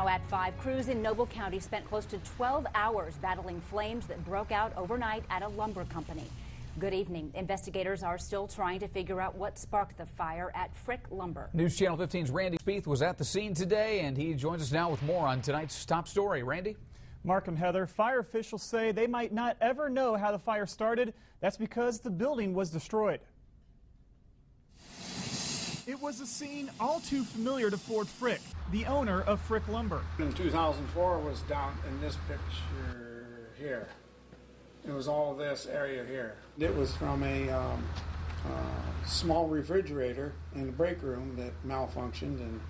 Now at 5, crews in Noble County spent close to 12 hours battling flames that broke out overnight at a lumber company. Good evening. Investigators are still trying to figure out what sparked the fire at Frick Lumber. News Channel 15's Randy Spieth was at the scene today, and he joins us now with more on tonight's top story. Randy? Mark and Heather, fire officials say they might not ever know how the fire started. That's because the building was destroyed. It was a scene all too familiar to Ford Frick, the owner of Frick Lumber. In 2004 was down in this picture here. It was all this area here. It was from a small refrigerator in the break room that malfunctioned, and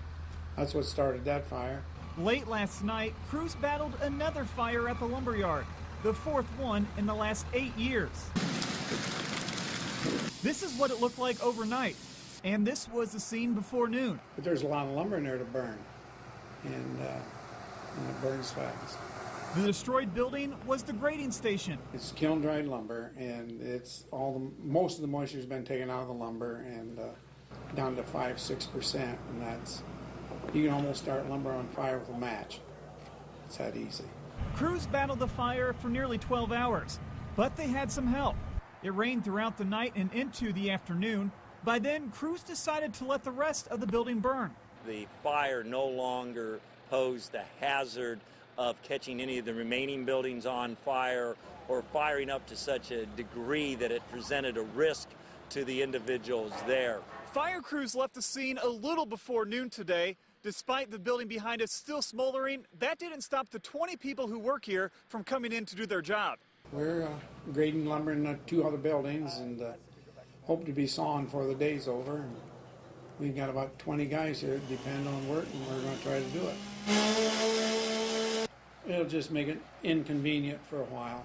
that's what started that fire. Late last night, crews battled another fire at the lumberyard, the fourth one in the last 8 years. This is what it looked like overnight, and this was the scene before noon. But there's a lot of lumber in there to burn, and it burns fast. The destroyed building was the grading station. It's kiln-dried lumber, and it's most of the moisture's been taken out of the lumber and down to 5–6%, and that's, you can almost start lumber on fire with a match. It's that easy. Crews battled the fire for nearly 12 hours, but they had some help. It rained throughout the night and into the afternoon. By then, crews decided to let the rest of the building burn. The fire no longer posed a hazard of catching any of the remaining buildings on fire or firing up to such a degree that it presented a risk to the individuals there. Fire crews left the scene a little before noon today. Despite the building behind us still smoldering, that didn't stop the 20 people who work here from coming in to do their job. We're grading lumber in 2 other buildings and hope to be sawing before the day's over. We've got about 20 guys here that depend on work, and we're going to try to do it. It'll just make it inconvenient for a while.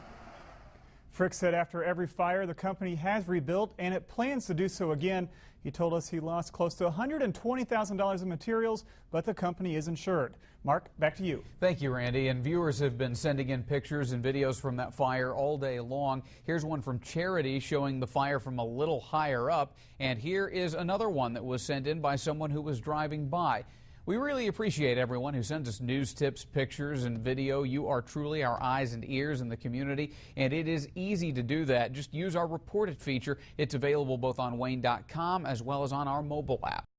Frick said after every fire, the company has rebuilt, and it plans to do so again. He told us he lost close to $120,000 in materials, but the company is insured. Mark, back to you. Thank you, Randy. And viewers have been sending in pictures and videos from that fire all day long. Here's one from Charity showing the fire from a little higher up. And here is another one that was sent in by someone who was driving by. We really appreciate everyone who sends us news tips, pictures, and video. You are truly our eyes and ears in the community, and it is easy to do that. Just use our Report It feature. It's available both on Wayne.com as well as on our mobile app.